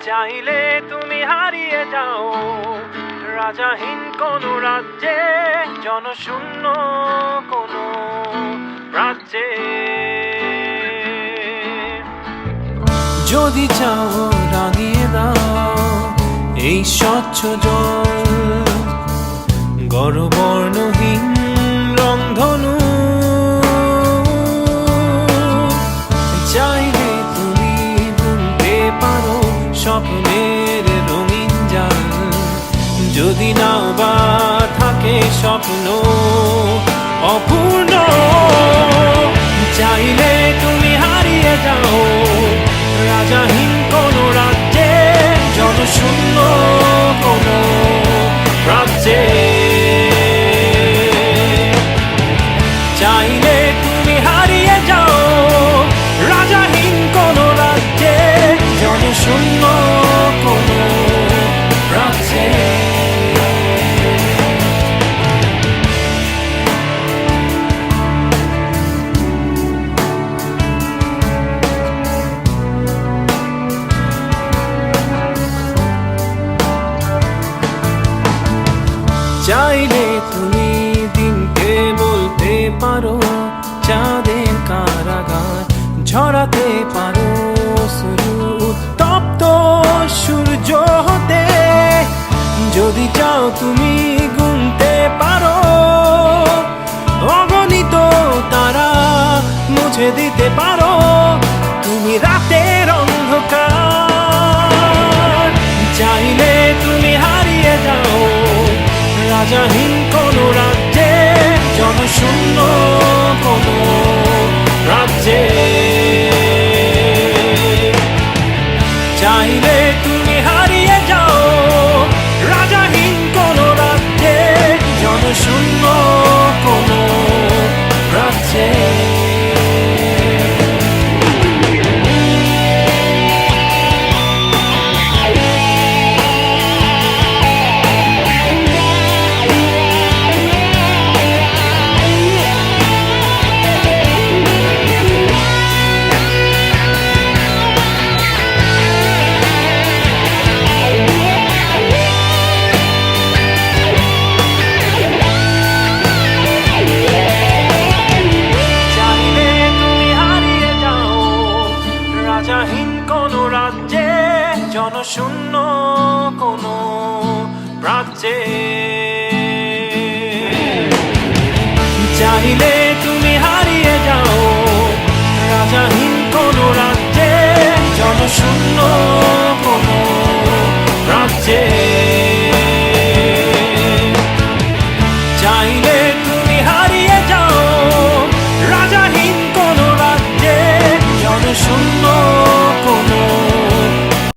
চাইলে তুমি হারিয়ে যাও রাজাহীন কোনো রাজ্যে, জনশূন্য কোনো রাজ্যে। যদি চাও রাঙিয়ে দাও এই স্বচ্ছ জল, গড়বর্ণহীন রংধনু। চাইলে তুমি বুনতে পারো স্বপ্নের রঙিন জাল, যদি নাও বা থাকে স্বপ্ন অপূর্ণ। চাইলে তুমি হারিয়ে যাও রাজাহীন কোনো রাজ্যে, জনশূন্য কোনো রাজ্যে। চাইলে তুমি হারিয়ে যাও রাজাহীন কোনো রাজ্যে, জনশূন্য কোনো রাজ্যে। চাইলে তুমি দিনকে বলতে পারো চাঁদের কারাগার, ঝরাতে পারো শুরু উত্তপ্ত সূর্য হতে। যদি চাও তুমি গুনতে পারো অগণিত তারা, মুছে দিতে পারো তুমি রাতের অন্ধকার। চাইলে তুমি হারিয়ে যাও রাজাহীন কোনো রাজ্যে, জনশূন্য কোনো রাজ্যে। চাইলে তুমি হারিয়ে যাও রাজাহীন কোনো রাজ্যে, জনশূন্য কোনো রাজ্যে। রাজাহীন কোনো রাজ্যে, জনশূন্য কোনো রাজ্যে।